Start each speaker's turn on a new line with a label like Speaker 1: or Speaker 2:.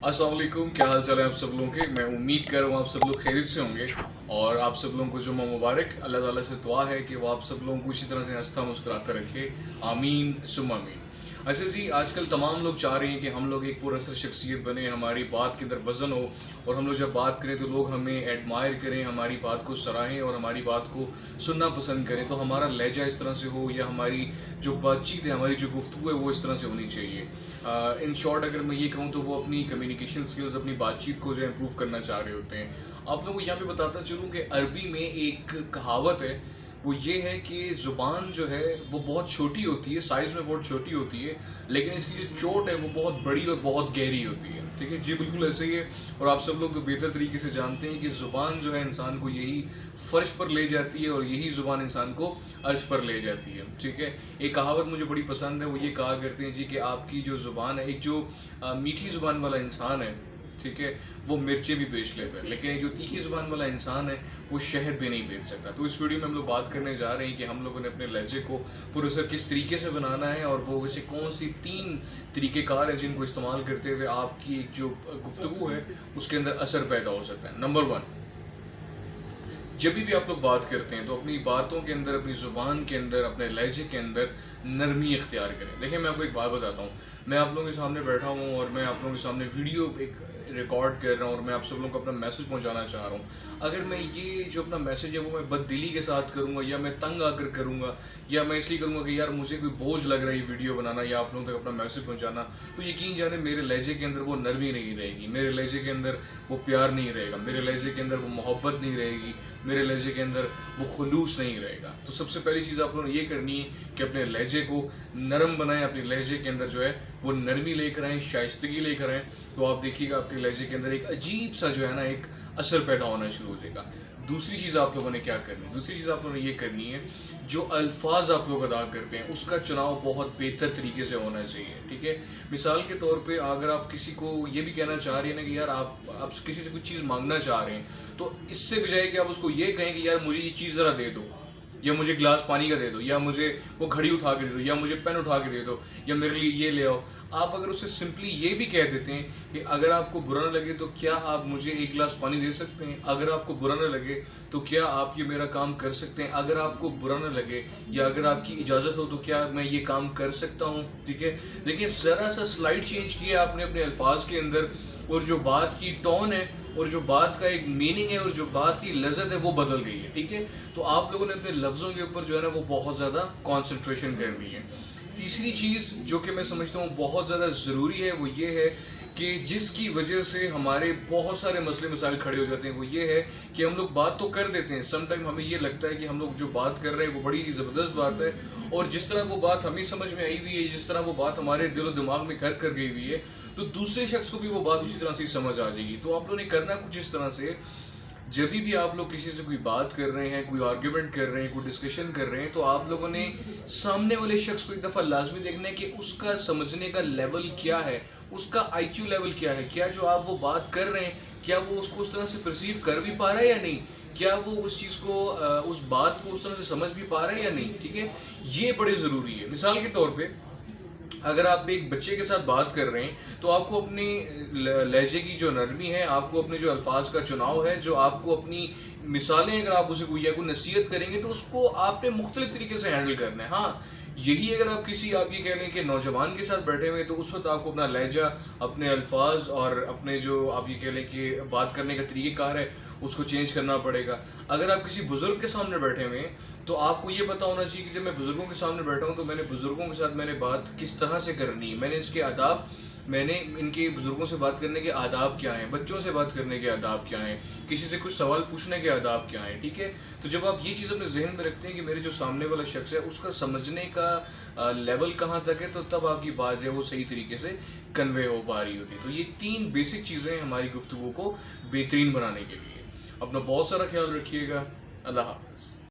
Speaker 1: अस्सलाम वालेकुम, क्या हाल चाल है आप सब लोगों के। मैं उम्मीद कर रहा हूँ आप सब लोग खैरियत से होंगे और आप सब लोगों को जुम्मा मुबारक। अल्लाह ताला से दुआ है कि वो आप सब लोगों को इसी तरह से हंसता मुस्कुराता रखे, आमीन सुम्मा आमीन। अच्छा जी, आजकल तमाम लोग चाह रहे हैं कि हम लोग एक पुरअसर शख्सियत बने, हमारी बात के अंदर वज़न हो और हम लोग जब बात करें तो लोग हमें एडमायर करें, हमारी बात को सराहें और हमारी बात को सुनना पसंद करें। तो हमारा लहजा इस तरह से हो या हमारी जो बातचीत है, हमारी जो गुफ्तगू है वो इस तरह से होनी चाहिए। इन शॉर्ट अगर मैं ये कहूँ तो वो अपनी कम्युनिकेशन स्किल्स, अपनी बातचीत को जो है इम्प्रूव करना चाह रहे होते हैं। आप लोगों को यहाँ पे बताता चलूँ कि अरबी में एक कहावत है, वो ये है कि ज़ुबान जो है वो बहुत छोटी होती है, साइज़ में बहुत छोटी होती है, लेकिन इसकी जो चोट है वो बहुत बड़ी और बहुत गहरी होती है। ठीक है जी, बिल्कुल ऐसे ही है। और आप सब लोग तो बेहतर तरीके से जानते हैं कि ज़ुबान जो है इंसान को यही फ़र्श पर ले जाती है और यही ज़ुबान इंसान को अर्श पर ले जाती है। ठीक है, एक कहावत मुझे बड़ी पसंद है, वो ये कहा करते हैं जी कि आपकी जो ज़ुबान है, एक जो मीठी ज़ुबान वाला इंसान है, ठीक है, वो मिर्चें भी बेच लेता है, लेकिन जो तीखी ज़ुबान वाला इंसान है वो शहद भी नहीं बेच सकता। तो इस वीडियो में हम लोग बात करने जा रहे हैं कि हम लोगों ने अपने लहजे को पुरअसर किस तरीके से बनाना है और वो वैसे कौन सी 3 तरीक़ेकार हैं जिनको इस्तेमाल करते हुए आपकी एक जो गुफ्तगू है उसके अंदर असर पैदा हो सकता है। नंबर 1, जब भी आप लोग बात करते हैं तो अपनी बातों के अंदर, अपनी ज़ुबान के अंदर, अपने लहजे के अंदर नरमी इख्तियार करें। देखिए, मैं आपको एक बात बताता हूँ, मैं आप लोगों के सामने बैठा हूँ और मैं आप लोगों के सामने वीडियो एक रिकॉर्ड कर रहा हूँ और मैं आप सब लोगों को अपना मैसेज पहुँचाना चाह रहा हूँ। अगर मैं ये जो अपना मैसेज है वो मैं बददिली के साथ करूँगा या मैं तंग आकर करूँगा या मैं इसलिए करूँगा कि यार मुझे कोई बोझ लग रहा है ये वीडियो बनाना या आप लोगों तक अपना मैसेज पहुँचाना, तो यकीन जाने मेरे लहजे के अंदर वो नरमी नहीं रहेगी, मेरे लहजे के अंदर वो प्यार नहीं रहेगा, मेरे लहजे के अंदर वो मोहब्बत नहीं रहेगी, मेरे लहजे के अंदर वो खुलूस नहीं रहेगा। तो सबसे पहली चीज़ आप लोगों ने ये करनी है कि अपने लहजे को नरम बनाएं, अपने लहजे के अंदर जो है वो नरमी लेकर आएँ, शाइस्तगी लेकर आएँ। तो आप देखिएगा आपके लहजे के अंदर एक अजीब सा जो है ना एक असर पैदा होना शुरू हो जाएगा। दूसरी चीज़ आप लोगों ने क्या करनी है, दूसरी चीज़ आप लोगों ने ये करनी है, जो अल्फाज आप लोग अदा करते हैं उसका चुनाव बहुत बेहतर तरीके से होना चाहिए। ठीक है, मिसाल के तौर पे अगर आप किसी को ये भी कहना चाह रही हैं ना कि यार आप किसी से कुछ चीज़ मांगना चाह रहे हैं, तो इससे बजाय कि आप उसको ये कहें कि यार मुझे ये चीज़ ज़रा दे दो, या मुझे गिलास पानी का दे दो, या मुझे वो घड़ी उठा के दे दो, या मुझे पेन उठा के दे दो, या मेरे लिए ये ले आओ। आप अगर उससे सिंपली ये भी कह देते हैं कि अगर आपको बुरा न लगे तो क्या आप मुझे एक गिलास पानी दे सकते हैं, अगर आपको बुरा न लगे तो क्या आप ये मेरा काम कर सकते हैं, अगर आपको बुरा न लगे या अगर आपकी इजाज़त हो तो क्या मैं ये काम कर सकता हूँ। ठीक है, देखिए ज़रा सा स्लाइड चेंज किया आपने अपने अल्फाज के अंदर और जो बात की टोन है और जो बात का एक मीनिंग है और जो बात की लज़्ज़त है वो बदल गई है। ठीक है, तो आप लोगों ने अपने लफ्ज़ों के ऊपर जो है ना वो बहुत ज़्यादा कॉन्सेंट्रेशन करनी है। तीसरी चीज़ जो कि मैं समझता हूँ बहुत ज़्यादा ज़रूरी है वो ये है कि जिसकी वजह से हमारे बहुत सारे मसले मसाइल खड़े हो जाते हैं, वो ये है कि हम लोग बात तो कर देते हैं, सम टाइम हमें ये लगता है कि हम लोग जो बात कर रहे हैं वो बड़ी ज़बरदस्त बात है और जिस तरह वो बात हमें समझ में आई हुई है, जिस तरह वो बात हमारे दिल और दिमाग में घर कर गई हुई है, तो दूसरे शख्स को भी वो बात उसी तरह से समझ आ जाएगी। तो आप लोगों ने करना कुछ इस तरह से, जब भी आप लोग किसी से कोई बात कर रहे हैं, कोई आर्ग्यूमेंट कर रहे हैं, कोई डिस्कशन कर रहे हैं, तो आप लोगों ने सामने वाले शख्स को एक दफ़ा लाजमी देखना है कि उसका समझने का लेवल क्या है, उसका आईक्यू लेवल क्या है, क्या जो आप वो बात कर रहे हैं क्या वो उसको उस तरह से परसीव कर भी पा रहा है या नहीं, क्या वो उस चीज़ को उस बात को उस तरह से समझ भी पा रहा है या नहीं। ठीक है, ये बड़े ज़रूरी है। मिसाल के तौर पर अगर आप एक बच्चे के साथ बात कर रहे हैं तो आपको अपनी लहजे की जो नरमी है, आपको अपने जो अल्फाज का चुनाव है, जो आपको अपनी मिसालें अगर आप उसे कोई या कोई नसीहत करेंगे तो उसको आपने मुख्तलिफ तरीके से हैंडल करना है। हाँ, यही अगर आप किसी आप ये कह रहे हैं कि नौजवान के साथ बैठे हुए तो उस वक्त आपको अपना लहजा, अपने अल्फाज और अपने जो आप ये कह लें कि बात करने का तरीक़ेकार है उसको चेंज करना पड़ेगा। अगर आप किसी बुज़ुर्ग के सामने बैठे हुए हैं तो आपको ये पता होना चाहिए कि जब मैं बुज़ुर्गों के सामने बैठा हूँ तो मैंने बुज़ुर्गों के साथ मैंने बात किस तरह से करनी है, मैंने इसके आदाब, मैंने इनके बुज़ुर्गों से बात करने के आदाब क्या हैं, बच्चों से बात करने के आदाब क्या हैं, किसी से कुछ सवाल पूछने के आदाब क्या हैं। ठीक है, तो जब आप ये चीज़ अपने जहन में रखते हैं कि मेरे जो सामने वाला शख्स है उसका समझने का लेवल कहाँ तक है, तो तब आपकी बात है वो सही तरीके से कन्वे हो पा रही होती है। तो ये 3 बेसिक चीज़ें हमारी गुफ्तगू को बेहतरीन बनाने के लिए। अपना बहुत सारा ख्याल रखिएगा। अल्लाह हाफ़िज़।